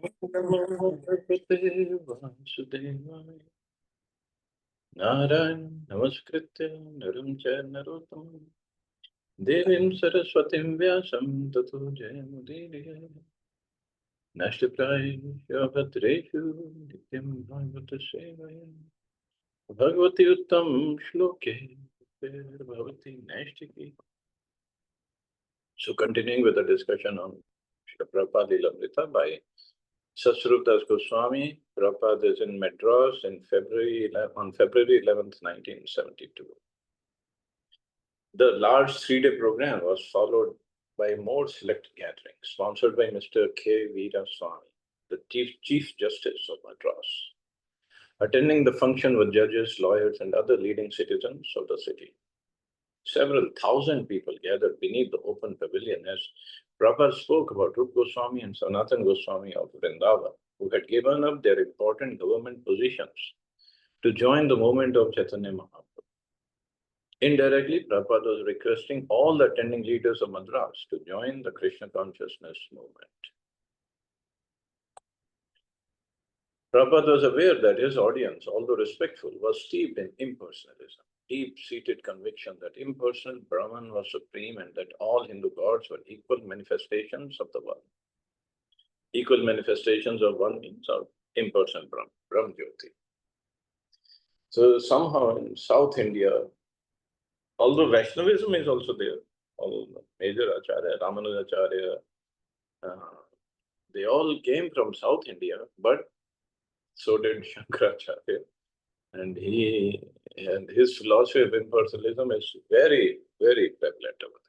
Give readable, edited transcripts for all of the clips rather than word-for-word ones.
Namo Bhagavate Vasudevaya. Narayan Namaskritya Naram Cha Narottam Devim Saraswatim Vyasam Tato Jayamudiriya Nashtaprayasya Bhadreshu Nityam Bhagavata Sevaya Bhagavati Uttam Shloke Bhagavati Nashtiki. So continuing with the discussion on Srila Prabhupada Lilamrita by Sasrutas Goswami. Prabhupada is in Madras on February 11th, 1972. The large three-day program was followed by a more select gathering sponsored by Mr. K. Veera Swami, the Chief Justice of Madras. Attending the function were judges, lawyers, and other leading citizens of the city. Several thousand people gathered beneath the open pavilion as Prabhupada spoke about Rupa Goswami and Sanatana Goswami of Vrindavan, who had given up their important government positions to join the movement of Chaitanya Mahaprabhu. Indirectly, Prabhupada was requesting all the attending leaders of Madras to join the Krishna consciousness movement. Prabhupada was aware that his audience, although respectful, was steeped in impersonalism, deep-seated conviction that impersonal Brahman was supreme and that all Hindu gods were equal manifestations of the one. Equal manifestations of one means of impersonal Brahm Jyoti. So somehow in South India, although Vaishnavism is also there, all major Acharya, Ramanujacharya, they all came from South India, but so did Shankaracharya. And his philosophy of impersonalism is very, very prevalent over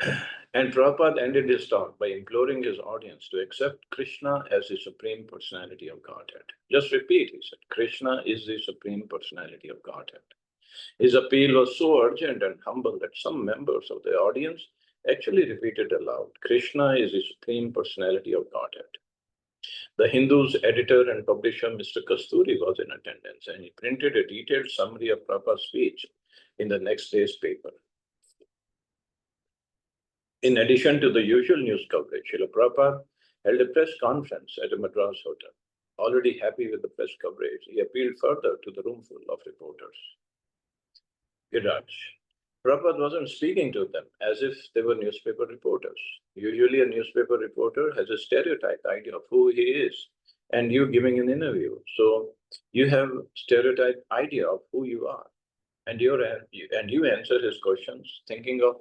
there. And Prabhupada ended his talk by imploring his audience to accept Krishna as the Supreme Personality of Godhead. Just repeat, he said, Krishna is the Supreme Personality of Godhead. His appeal was so urgent and humble that some members of the audience actually repeated aloud, Krishna is the Supreme Personality of Godhead. The Hindu's editor and publisher, Mr. Kasturi, was in attendance, and he printed a detailed summary of Prabhupada's speech in the next day's paper. In addition to the usual news coverage, Srila Prabhupada held a press conference at a Madras hotel. Already happy with the press coverage, he appealed further to the roomful of reporters. Giraj. Prabhupada wasn't speaking to them as if they were newspaper reporters. Usually a newspaper reporter has a stereotyped idea of who he is, and you giving an interview. So you have stereotyped idea of who you are, and you answer his questions thinking of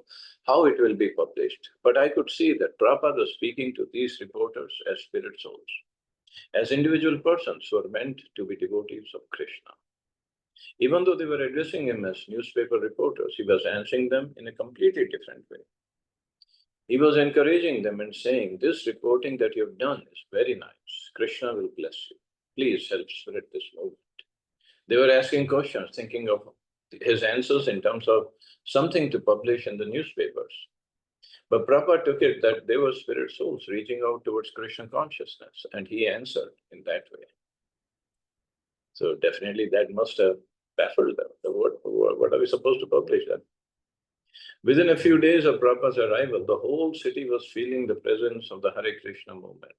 how it will be published. But I could see that Prabhupada was speaking to these reporters as spirit souls, as individual persons who are meant to be devotees of Krishna. Even though they were addressing him as newspaper reporters, he was answering them in a completely different way. He was encouraging them and saying, this reporting that you've done is very nice. Krishna will bless you. Please help spread this movement. They were asking questions, thinking of his answers in terms of something to publish in the newspapers. But Prabhupada took it that they were spirit souls reaching out towards Krishna consciousness, and he answered in that way. So definitely that must have baffled them. What are we supposed to publish then? Within a few days of Prabhupada's arrival, the whole city was feeling the presence of the Hare Krishna movement.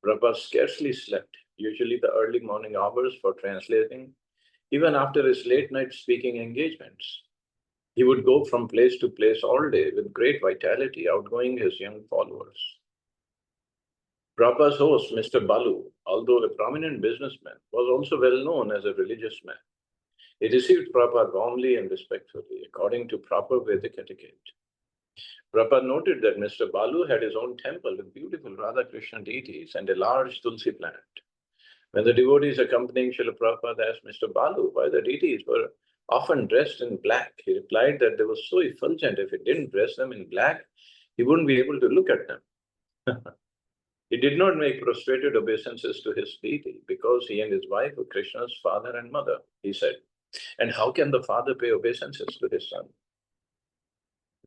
Prabhupada scarcely slept, usually the early morning hours for translating, even after his late night speaking engagements. He would go from place to place all day with great vitality, outgoing his young followers. Prabhupada's host, Mr. Balu, although a prominent businessman, was also well known as a religious man. He received Prabhupada warmly and respectfully, according to proper Vedic etiquette. Prabhupada noted that Mr. Balu had his own temple with beautiful Radha Krishna deities and a large tulsi plant. When the devotees accompanying Srila Prabhupada asked Mr. Balu why the deities were often dressed in black, he replied that they were so effulgent, if he didn't dress them in black, he wouldn't be able to look at them. He did not make prostrated obeisances to his deity because he and his wife were Krishna's father and mother, he said. And how can the father pay obeisances to his son?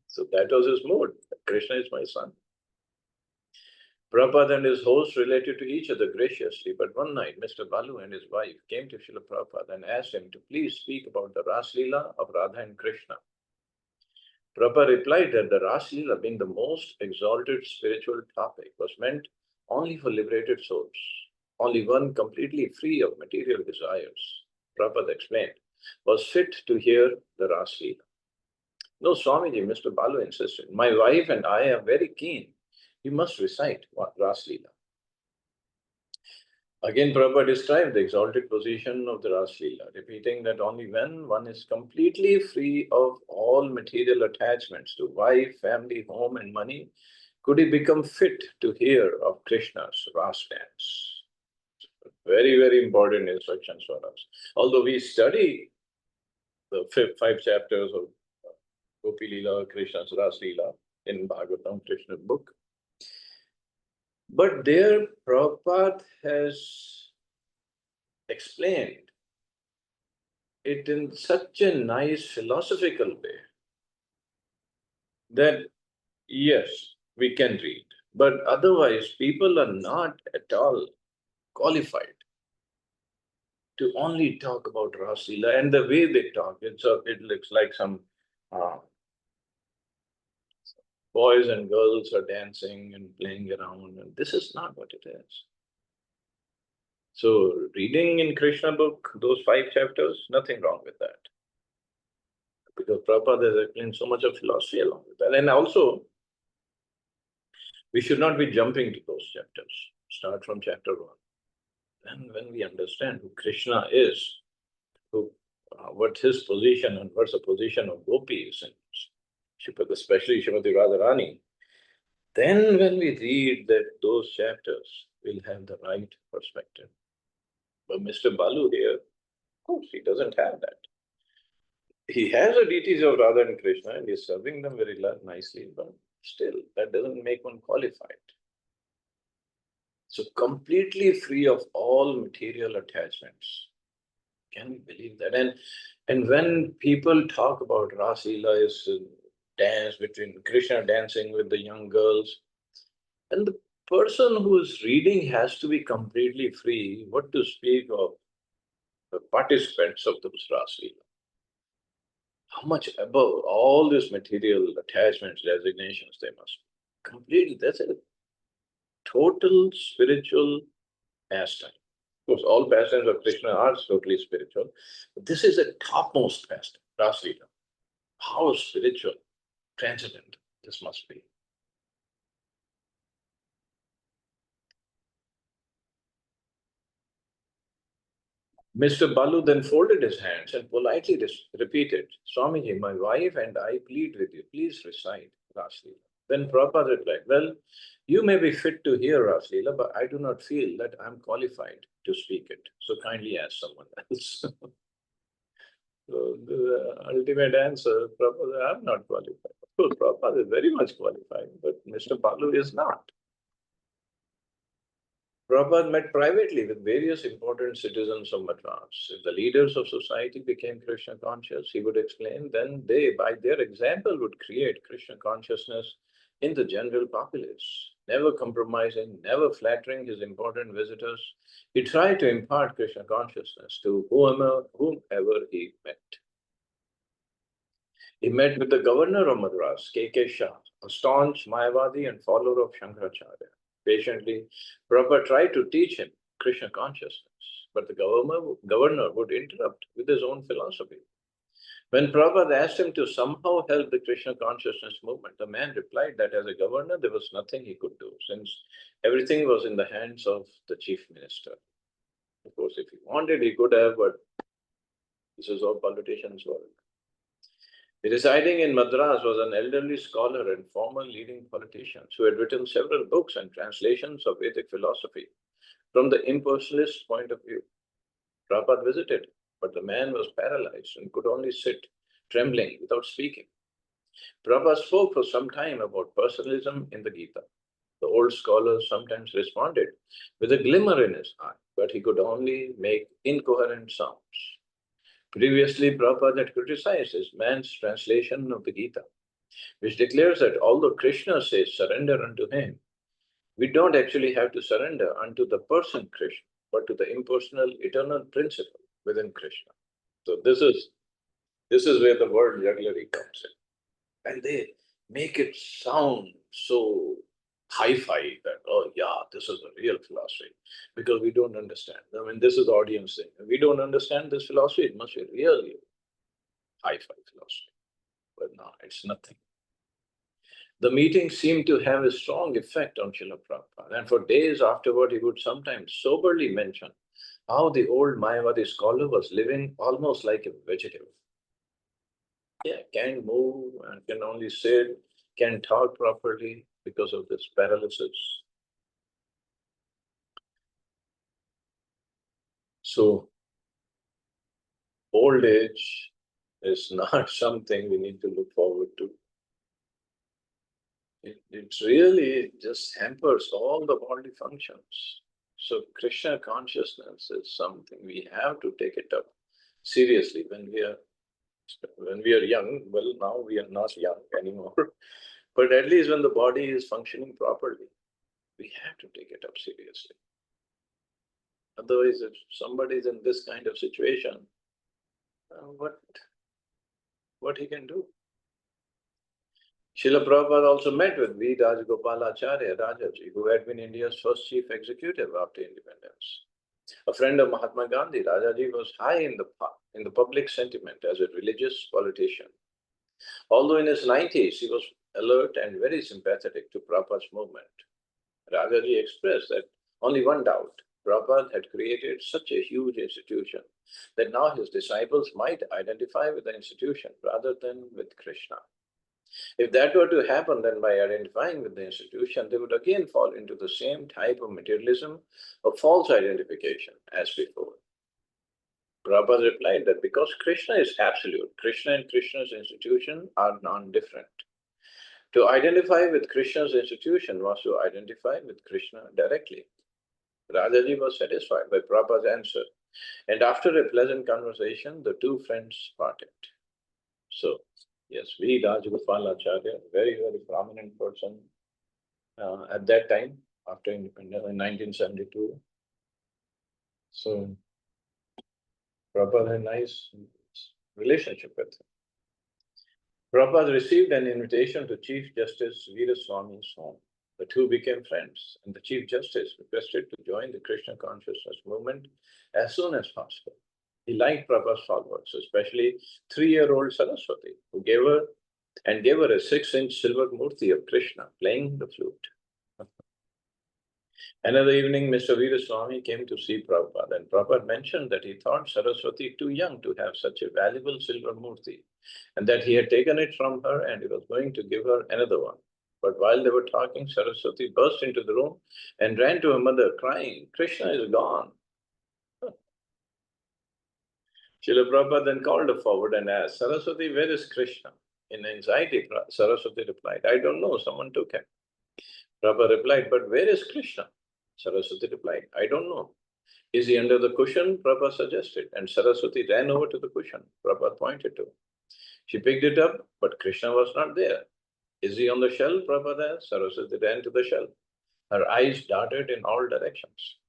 So that was his mood. Krishna is my son. Prabhupada and his host related to each other graciously, but one night Mr. Balu and his wife came to Srila Prabhupada and asked him to please speak about the Ras Leela of Radha and Krishna. Prabhupada replied that the Rasa Leela, being the most exalted spiritual topic, was meant only for liberated souls, only one completely free of material desires, Prabhupada explained, was fit to hear the Rasa Leela. No, Swamiji, Mr. Balu insisted, my wife and I are very keen. You must recite Rasa Leela. Again, Prabhupada described the exalted position of the Rasa Leela, repeating that only when one is completely free of all material attachments to wife, family, home, and money could he become fit to hear of Krishna's Rasa dance. Very, very important instructions for us. Although we study the five chapters of Gopi Leela, Krishna's Rasa Leela in Bhagavatam, Krishna's book, but there Prabhupada has explained it in such a nice philosophical way that yes, we can read, but otherwise people are not at all qualified to only talk about Rasa Leela. And the way they talk, it looks like some boys and girls are dancing and playing around, and this is not what it is. So reading in Krishna book, those 5 chapters, nothing wrong with that. Because Prabhupada has explained so much of philosophy along with that. And also, we should not be jumping to those chapters. Start from chapter 1. And when we understand who Krishna is, what his position and what's the position of gopis, and especially Srimati Radharani, then when we read those chapters, we'll have the right perspective. But Mr. Balu here, of course, he doesn't have that. He has the deities of Radha and Krishna and he's serving them very nicely, but still, that doesn't make one qualified. So completely free of all material attachments. Can we believe that? And when people talk about Rasa Leela is dance between Krishna dancing with the young girls, and the person who's reading has to be completely free, what to speak of the participants of those Rasa Leela. How much above all these material attachments, designations they must be. Completely, that's a total spiritual pastime. Of course, all pastimes of Krishna are totally spiritual, but this is a topmost pastime, Rasa Leela. How spiritual, transcendent this must be. Mr. Balu then folded his hands and politely repeated, Swamiji, my wife and I plead with you, please recite Rasa Leela. Then Prabhupada replied, well, you may be fit to hear Rasa Leela, but I do not feel that I'm qualified to speak it. So kindly ask someone else. So the ultimate answer, Prabhupada, I'm not qualified. Of course, Prabhupada is very much qualified, but Mr. Balu is not. Prabhupada met privately with various important citizens of Madras. If the leaders of society became Krishna conscious, he would explain, then they, by their example, would create Krishna consciousness in the general populace. Never compromising, never flattering his important visitors, he tried to impart Krishna consciousness to whomever he met. He met with the governor of Madras, K.K. Shah, a staunch Mayavadi and follower of Shankaracharya. Patiently, Prabhupada tried to teach him Krishna consciousness, but the governor would interrupt with his own philosophy. When Prabhupada asked him to somehow help the Krishna consciousness movement, the man replied that as a governor, there was nothing he could do, since everything was in the hands of the chief minister. Of course, if he wanted, he could have, but this is how politicians work. Residing in Madras was an elderly scholar and former leading politician who had written several books and translations of Vedic philosophy from the impersonalist point of view. Prabhupada visited, but the man was paralyzed and could only sit, trembling without speaking. Prabhupada spoke for some time about personalism in the Gita. The old scholar sometimes responded with a glimmer in his eye, but he could only make incoherent sounds. Previously, Prabhupada had criticized his man's translation of the Gita, which declares that although Krishna says surrender unto him, we don't actually have to surrender unto the person Krishna, but to the impersonal eternal principle within Krishna. So this is where the word jugglery comes in. And they make it sound so hi-fi that, oh yeah, this is a real philosophy, because we don't understand. I mean, this is the audience thing. We don't understand this philosophy, it must be really hi-fi philosophy. But no, it's nothing. The meeting seemed to have a strong effect on Srila Prabhupada, and for days afterward he would sometimes soberly mention how the old Mayavadi scholar was living almost like a vegetable. Yeah, can't move and can only sit, can't talk properly because of this paralysis. So, old age is not something we need to look forward to. It really just hampers all the bodily functions. So, Krishna consciousness is something we have to take it up seriously when we are young. Well, now we are not young anymore, but at least when the body is functioning properly, we have to take it up seriously. Otherwise, if somebody is in this kind of situation, what he can do? Srila Prabhupada also met with V. Rajagopalacharya Rajaji, who had been India's first chief executive after independence. A friend of Mahatma Gandhi, Rajaji was high in the public sentiment as a religious politician. Although in his 90s, he was alert and very sympathetic to Prabhupada's movement. Rajaji expressed that only one doubt: Prabhupada had created such a huge institution that now his disciples might identify with the institution rather than with Krishna. If that were to happen, then by identifying with the institution, they would again fall into the same type of materialism of false identification as before. Prabhupada replied that because Krishna is absolute, Krishna and Krishna's institution are non-different. To identify with Krishna's institution was to identify with Krishna directly. Rajaji was satisfied by Prabhupada's answer, and after a pleasant conversation, the two friends parted. So, yes, V. Rajagopalacharya, very, very prominent person at that time, after independence in 1972. So, Prabhupada had a nice relationship with him. Prabhupada received an invitation to Chief Justice Veeraswamy's home. The two became friends, and the Chief Justice requested to join the Krishna consciousness movement as soon as possible. He liked Prabhupada's followers, especially 3-year-old Saraswati, who gave her a 6-inch silver murti of Krishna playing the flute. Another evening, Mr. Veeraswamy came to see Prabhupada, and Prabhupada mentioned that he thought Saraswati too young to have such a valuable silver murti, and that he had taken it from her and he was going to give her another one. But while they were talking, Saraswati burst into the room and ran to her mother, crying, "Krishna is gone." Srila Prabhupada then called her forward and asked, "Saraswati, where is Krishna?" In anxiety, Saraswati replied, "I don't know, someone took him." Prabhupada replied, "But where is Krishna?" Saraswati replied, "I don't know." "Is he under the cushion?" Prabhupada suggested, and Saraswati ran over to the cushion Prabhupada pointed to. She picked it up, but Krishna was not there. "Is he on the shelf?" Prabhupada asked. Saraswati ran to the shelf. Her eyes darted in all directions.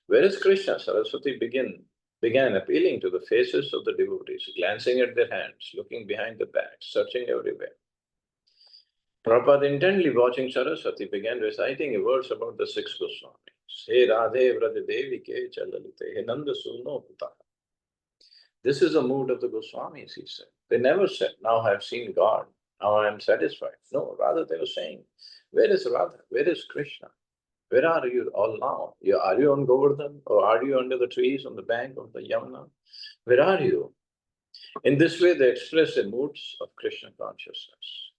"Where is Krishna?" Saraswati began appealing to the faces of the devotees, glancing at their hands, looking behind the backs, searching everywhere. Prabhupada, intently watching Saraswati, began reciting a verse about the 6 Goswamis. He Radhe Vraj Devi Ke Chalalite, He Nanda Suno Puta. This is the mood of the Goswamis, he said. They never said, "Now I have seen God, now I am satisfied." No, rather they were saying, "Where is Radha? Where is Krishna? Where are you all now? Are you on Govardhan, or are you under the trees on the bank of the Yamuna? Where are you?" In this way, they express the moods of Krishna consciousness.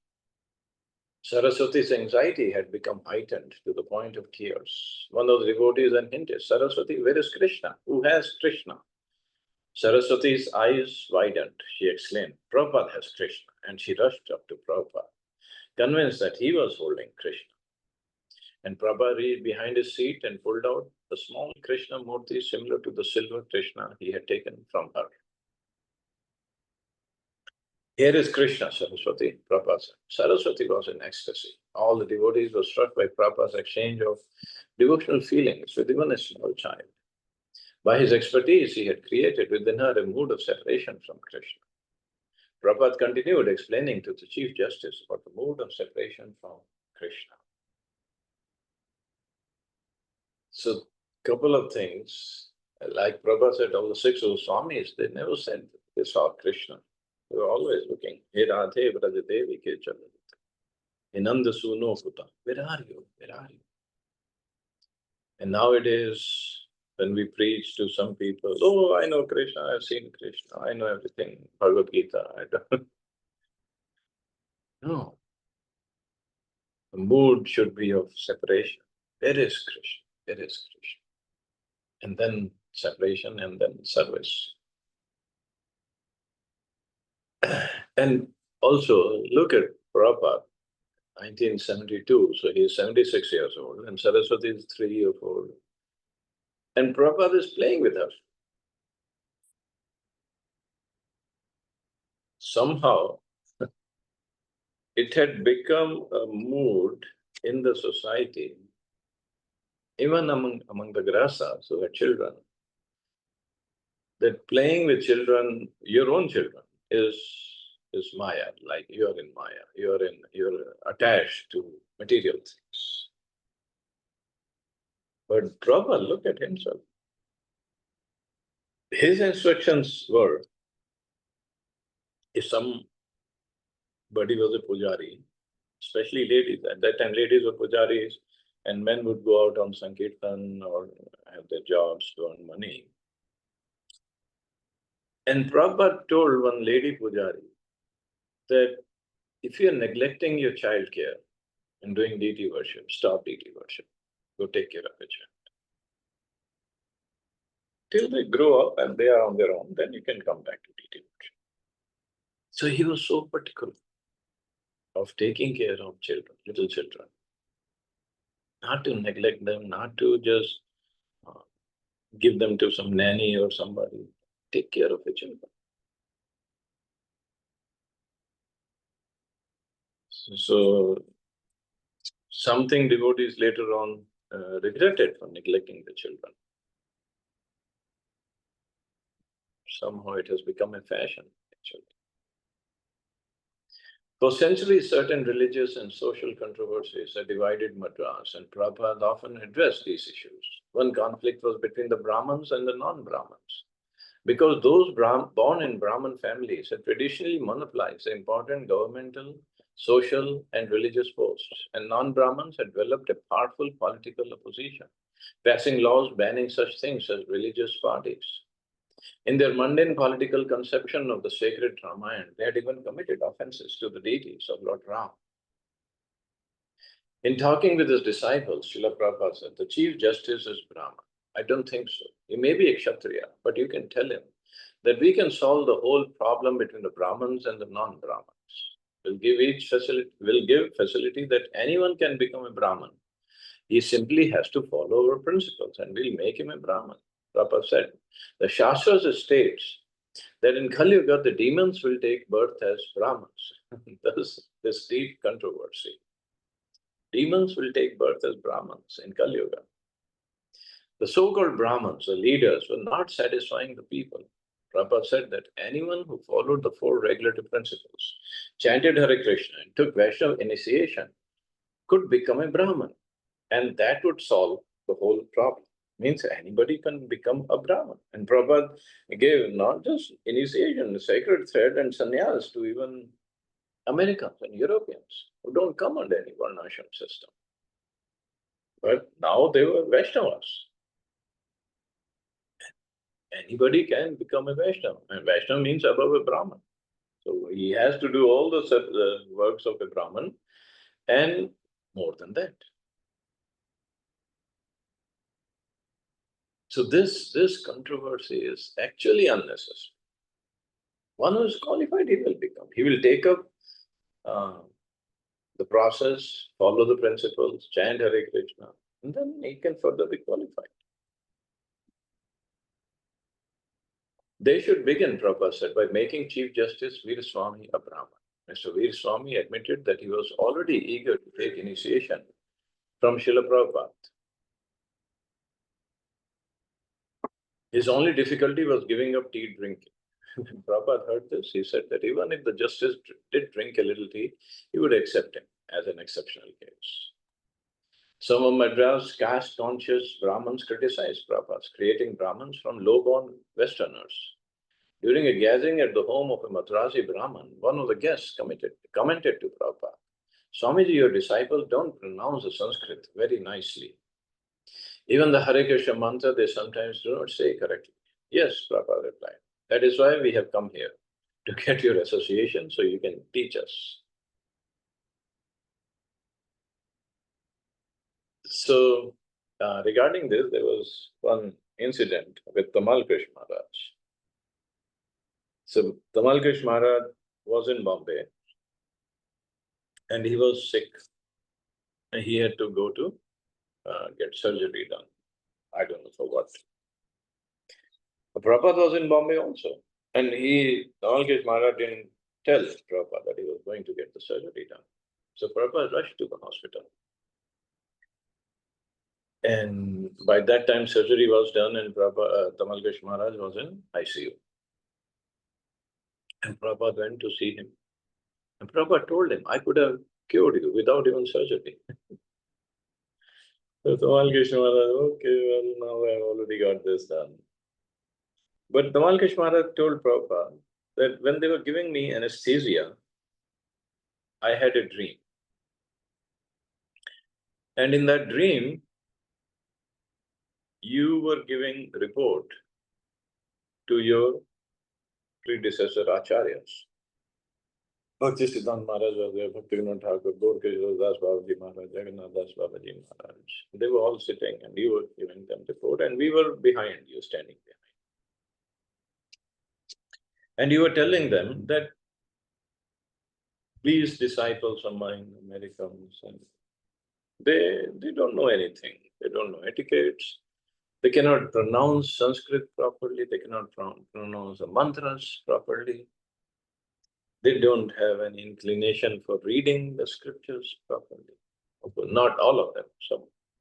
Saraswati's anxiety had become heightened to the point of tears. One of the devotees then hinted, "Saraswati, where is Krishna? Who has Krishna?" Saraswati's eyes widened. She exclaimed, "Prabhupada has Krishna," and she rushed up to Prabhupada, convinced that he was holding Krishna. And Prabhupada reached behind his seat and pulled out a small Krishna murti similar to the silver Krishna he had taken from her. "Here is Krishna, Saraswati," Prabhupada said. Saraswati was in ecstasy. All the devotees were struck by Prabhupada's exchange of devotional feelings with even a small child. By his expertise, he had created within her a mood of separation from Krishna. Prabhupada continued explaining to the Chief Justice about the mood of separation from Krishna. So, couple of things, like Prabhupada said, all the six Goswamis, they never said they saw Krishna. They were always looking, He Radhe Vrajadevi Ke Chalanita. Inanda Suno Puta. Where are you? Where are you? And nowadays, when we preach to some people, oh, I know Krishna, I've seen Krishna, I know everything, Bhagavad Gita, I don't. No. The mood should be of separation. Where is Krishna? Where is Krishna? And then separation and then service. And also, look at Prabhupada, 1972, so he is 76 years old, and Saraswati is 3 years old. And Prabhupada is playing with her. Somehow, it had become a mood in the society, even among the grasas who had children, that playing with children, your own children, is Maya, like you're in Maya, you're attached to material things. But Prabhupada, look at himself. His instructions were, if somebody was a pujari, especially ladies, at that time ladies were pujaris, and men would go out on Sankirtan or have their jobs to earn money. And Prabhupada told one lady pujari that if you're neglecting your child care and doing deity worship, stop deity worship. Go take care of your child. Till they grow up and they are on their own, then you can come back to deity worship. So he was so particular of taking care of children, little children. Not to neglect them, not to just give them to some nanny or somebody. Take care of the children. So something devotees later on regretted for neglecting the children. Somehow it has become a fashion, actually. For centuries, certain religious and social controversies have divided Madras, and Prabhupada often addressed these issues. One conflict was between the Brahmins and the non-Brahmins, because those born in Brahmin families had traditionally monopolized the important governmental, social, and religious posts, and non-Brahmins had developed a powerful political opposition, passing laws banning such things as religious parties. In their mundane political conception of the sacred Ramayana, they had even committed offenses to the deities of Lord Ram. In talking with his disciples, Srila Prabhupada said, the Chief Justice is Brahman. I don't think so. He may be a Kshatriya, but you can tell him that we can solve the whole problem between the Brahmins and the non-Brahmins. We'll give facility that anyone can become a Brahman. He simply has to follow our principles and we'll make him a Brahman. Prabhupada said, the Shastras states that in Kali Yuga, the demons will take birth as Brahmins. Thus, this deep controversy. Demons will take birth as Brahmins in Kali Yuga. The so-called Brahmins, the leaders, were not satisfying the people. Prabhupada said that anyone who followed the four regulative principles, chanted Hare Krishna, and took Vaishnava initiation could become a Brahman. And that would solve the whole problem. Means anybody can become a Brahman. And Prabhupada gave not just initiation, sacred thread and sannyas to even Americans and Europeans who don't come under any varnashram system. But now they were Vaishnavas. Anybody can become a Vaishnava. And Vaishnava means above a Brahman. So he has to do all the works of a Brahman and more than that. So this controversy is actually unnecessary. One who is qualified, he will become. He will take up the process, follow the principles, chant Hare Krishna, and then he can further be qualified. They should begin, Prabhupada said, by making Chief Justice Veeraswamy a Brahman. Mr. Veeraswamy admitted that he was already eager to take initiation from Srila Prabhupada. His only difficulty was giving up tea drinking. When Prabhupada heard this, he said that even if the justice did drink a little tea, he would accept him as an exceptional case. Some of Madras caste-conscious Brahmins criticized Prabhupada, creating Brahmins from low-born Westerners. During a gathering at the home of a Madrasi Brahmin, one of the guests commented to Prabhupada, Swamiji, your disciples don't pronounce the Sanskrit very nicely. Even the Hare Krishna mantra, they sometimes do not say correctly. Yes, Prabhupada replied. That is why we have come here, to get your association so you can teach us. So, regarding this, there was one incident with Tamal Krishna Maharaj. So, Tamal Krishna Maharaj was in Bombay and he was sick. And he had to go to get surgery done. I don't know for what. Prabhupada was in Bombay also. And Tamal Krishna Maharaj didn't tell Prabhupada that he was going to get the surgery done. So, Prabhupada rushed to the hospital. And by that time, surgery was done and Tamal Krishna Maharaj was in ICU. And Prabhupada went to see him. And Prabhupada told him, I could have cured you without even surgery. So Tamal Krishna Maharaj, okay, well, now I've already got this done. But Tamal Krishna Maharaj told Prabhupada that when they were giving me anesthesia, I had a dream. And in that dream, you were giving report to your predecessor acharyas. Bhakti Siddhanta Maharaj was there, Bhaktivinoda Thakur, Gaurkishore Das Babaji Maharaj, Jagannath Das Babaji Maharaj. They were all sitting and you were giving them report and we were behind you, standing behind. And you were telling them that these disciples of mine, Americans, and they don't know anything. They don't know etiquettes. They cannot pronounce Sanskrit properly. They cannot pronounce the mantras properly. They don't have any inclination for reading the scriptures properly. Not all of them.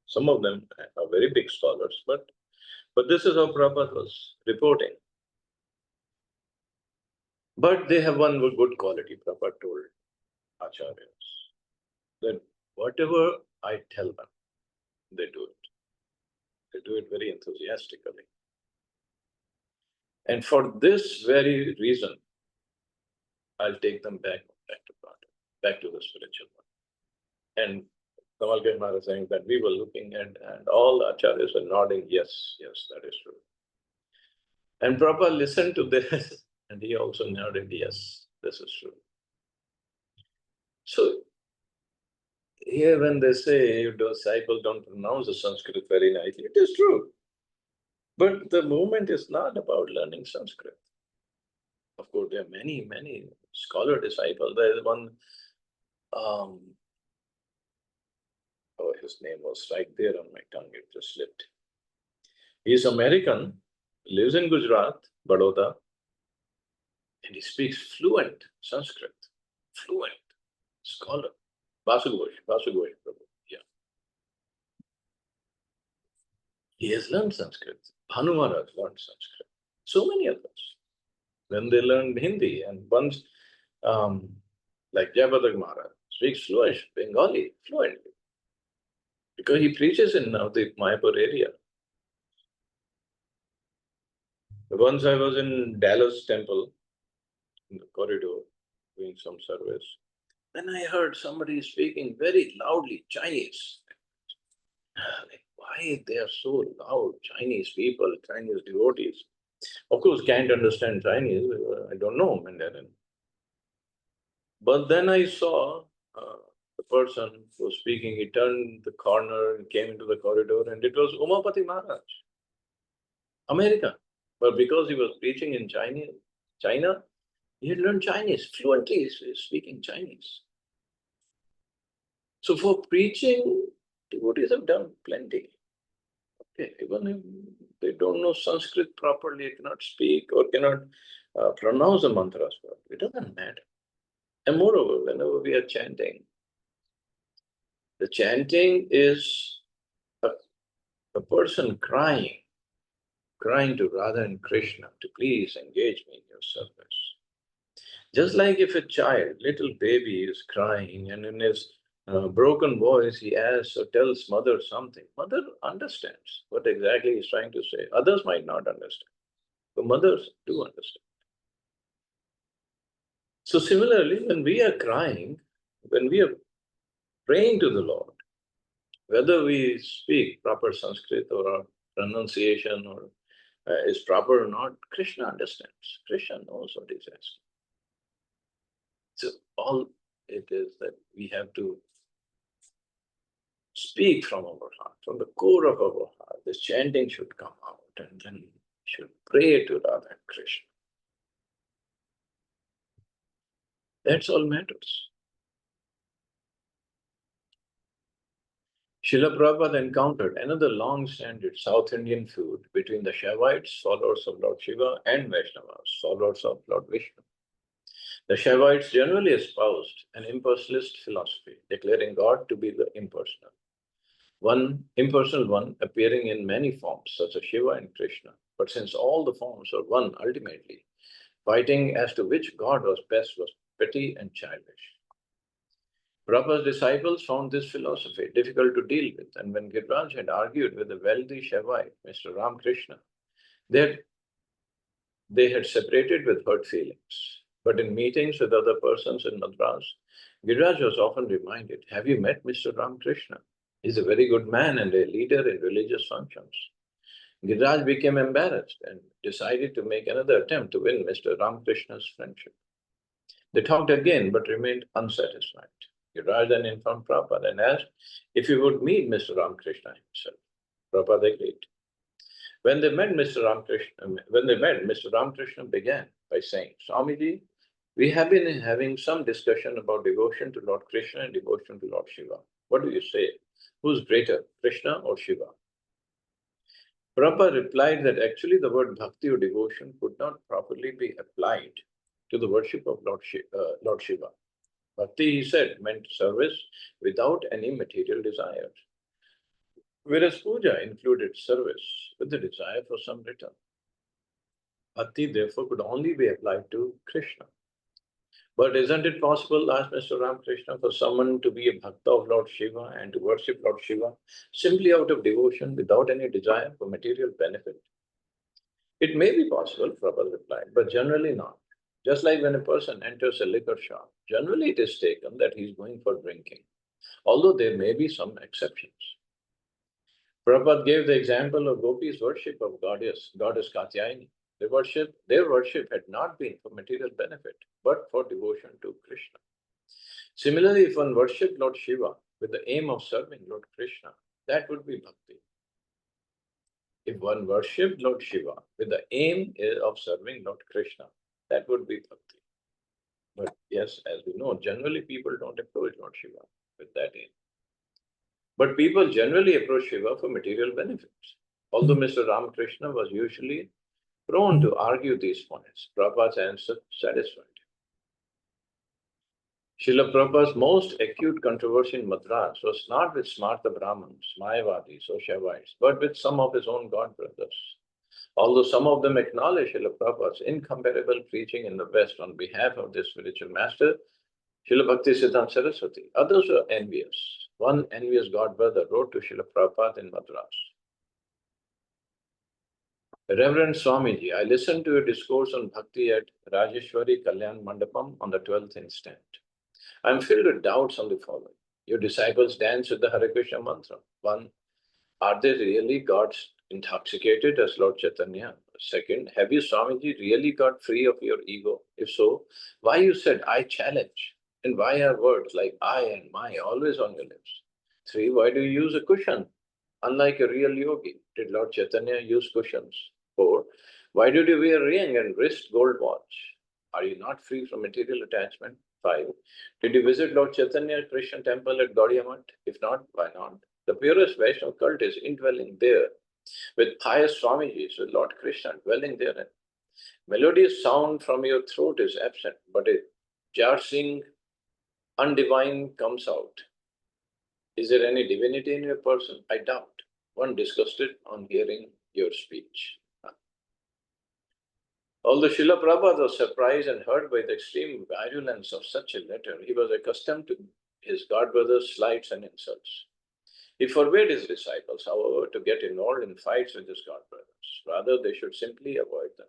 Some of them are very big scholars, but this is how Prabhupada was reporting. But they have one good quality, Prabhupada told acharyas, that whatever I tell them, they do it. They do it very enthusiastically. And for this very reason, I'll take them back to Prabhupada, back to the spiritual one. And Tamal Krishna Maharaj is saying that we were looking at, and all the acharyas were nodding, yes, that is true. And Prabhupada listened to this, and he also nodded, yes, this is true. So, here when they say your disciples don't pronounce the Sanskrit very nicely, it is true. But the movement is not about learning Sanskrit. Of course, there are many scholar disciples. There is one, his name was right there on my tongue, it just slipped. He is American, lives in Gujarat, Baroda, and he speaks fluent Sanskrit. Fluent scholar. Vasu Ghosh Prabhu. Yeah. He has learned Sanskrit. Bhanu Maharaj learned Sanskrit. So many others. Then they learned Hindi, and once, like Jayapatak Maharaj, speaks fluent Bengali fluently. Because he preaches in now the Mayapur area. Once I was in Dallas temple, in the corridor, doing some service. Then I heard somebody speaking very loudly Chinese. Like, why they are so loud, Chinese people, Chinese devotees? Of course, can't understand Chinese, I don't know Mandarin. But then I saw the person who was speaking, he turned the corner and came into the corridor, and it was Umapati Maharaj, America. But because he was preaching in China, he had learned Chinese, fluently speaking Chinese. So for preaching, devotees have done plenty. Okay, even if they don't know Sanskrit properly, cannot speak or cannot pronounce the mantras properly, it doesn't matter. And moreover, whenever we are chanting, the chanting is a person crying crying to Radha and Krishna to please engage me in your service. Just like if a child, little baby, is crying and in his broken voice he asks or tells mother something, mother understands what exactly he's trying to say. Others might not understand, but mothers do understand. So similarly, when we are crying, when we are praying to the Lord, whether we speak proper Sanskrit or our pronunciation or is proper or not, Krishna understands. Krishna knows what he's asking. So all it is that we have to speak from our heart, from the core of our heart. This chanting should come out and then we should pray to Radha and Krishna. That's all matters. Srila Prabhupada encountered another long-standing South Indian feud between the Shaivites, followers of Lord Shiva, and Vaishnavas, followers of Lord Vishnu. The Shaivites generally espoused an impersonalist philosophy, declaring God to be the impersonal. One impersonal one appearing in many forms, such as Shiva and Krishna. But since all the forms are one ultimately, fighting as to which God was best was petty and childish. Prabhupada's disciples found this philosophy difficult to deal with, and when Giriraj had argued with the wealthy Shaivite, Mr. Ramakrishna, they had separated with hurt feelings. But in meetings with other persons in Madras, Giriraj was often reminded, have you met Mr. Ramakrishna? He's a very good man and a leader in religious functions. Giriraj became embarrassed and decided to make another attempt to win Mr. Ramakrishna's friendship. They talked again but remained unsatisfied. Giriraj then informed Prabhupada and asked if he would meet Mr. Ramakrishna himself. Prabhupada agreed. When they met, Mr. Ramakrishna began by saying, Swamiji, we have been having some discussion about devotion to Lord Krishna and devotion to Lord Shiva. What do you say? Who's greater, Krishna or Shiva? Prabhupada replied that actually the word bhakti or devotion could not properly be applied to the worship of Lord Shiva. Bhakti, he said, meant service without any material desires, whereas puja included service with the desire for some return. Bhakti, therefore, could only be applied to Krishna. But isn't it possible, asked Mr. Ramakrishna, for someone to be a bhakta of Lord Shiva and to worship Lord Shiva simply out of devotion without any desire for material benefit? It may be possible, Prabhupada replied, but generally not. Just like when a person enters a liquor shop, generally it is taken that he is going for drinking, although there may be some exceptions. Prabhupada gave the example of gopis' worship of goddess Katyayani. Their worship had not been for material benefit, but for devotion to Krishna. Similarly, if one worshipped Lord Shiva with the aim of serving Lord Krishna, that would be bhakti. If one worshipped Lord Shiva with the aim of serving Lord Krishna, that would be bhakti. But yes, as we know, generally people don't approach Lord Shiva with that aim. But people generally approach Shiva for material benefits. Although Mr. Ramakrishna was usually prone to argue these points, Prabhupada's answer satisfied him. Srila Prabhupada's most acute controversy in Madras was not with Smartha Brahmins, Mayavadis or Shaivites, but with some of his own god brothers. Although some of them acknowledge Srila Prabhupada's incomparable preaching in the West on behalf of their spiritual master, Srila Bhaktisiddhanta Saraswati, others were envious. One envious god brother wrote to Srila Prabhupada in Madras. Reverend Swamiji, I listened to a discourse on Bhakti at Rajeshwari Kalyan Mandapam on the 12th instant. I am filled with doubts on the following. Your disciples dance with the Hare Krishna mantra. One, are they really gods intoxicated as Lord Chaitanya? Second, have you, Swamiji, really got free of your ego? If so, why you said, I challenge? And why are words like I and my always on your lips? Three, why do you use a cushion? Unlike a real yogi, did Lord Chaitanya use cushions? Four, why did you wear ring and wrist gold watch? Are you not free from material attachment? Five, did you visit Lord Chaitanya Krishna temple at Gaudiya Math? If not, why not? The purest Vaishnava cult is indwelling there, with pious Swamijis, with Lord Krishna dwelling therein. Melodious sound from your throat is absent, but a jarsing undivine comes out. Is there any divinity in your person? I doubt. One disgusted on hearing your speech. Although Srila Prabhupada was surprised and hurt by the extreme virulence of such a letter, he was accustomed to his godbrother's slights and insults. He forbade his disciples, however, to get involved in fights with his godbrothers. Rather, they should simply avoid them.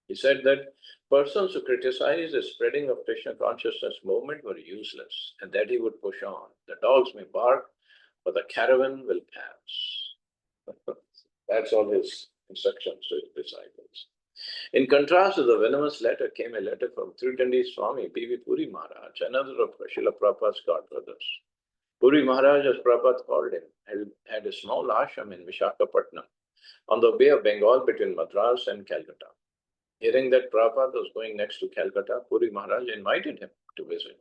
He said that persons who criticized the spreading of Krishna consciousness movement were useless, and that he would push on. The dogs may bark, but the caravan will pass. That's all his instructions to his disciples. In contrast to the venomous letter came a letter from Tridandi Swami P.V. Puri Maharaj, another of Srila Prabhupada's godbrothers. Puri Maharaj, as Prabhupada called him, had a small ashram in Visakhapatnam on the Bay of Bengal between Madras and Calcutta. Hearing that Prabhupada was going next to Calcutta, Puri Maharaj invited him to visit.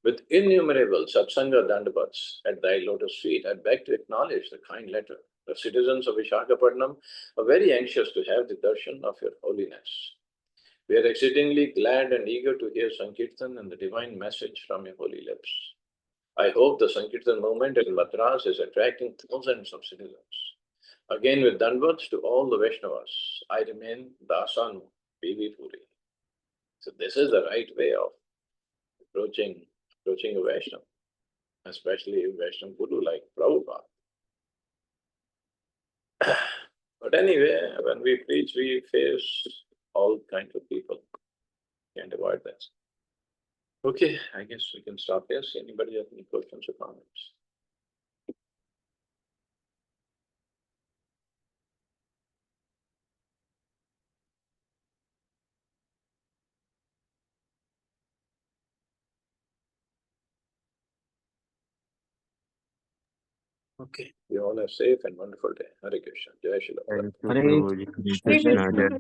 With innumerable satsanga dandavats at thy lotus feet, I beg to acknowledge the kind letter. The citizens of Visakhapatnam are very anxious to have the darshan of your holiness. We are exceedingly glad and eager to hear Sankirtan and the divine message from your holy lips. I hope the Sankirtan movement in Madras is attracting thousands of citizens. Again, with Danvats to all the Vaishnavas, I remain Dasanu P.V. Puri. So this is the right way of approaching a Vaishnava, especially a Vaishnava Guru like Prabhupada. But anyway, when we preach, we face all kinds of people. Can't avoid that. Okay, I guess we can stop here. See anybody have any questions or comments? Okay, you all have a safe and wonderful day. Hare Krishna. Jai Shri Prabhupada. Thank you, Prabhuji. Krishna.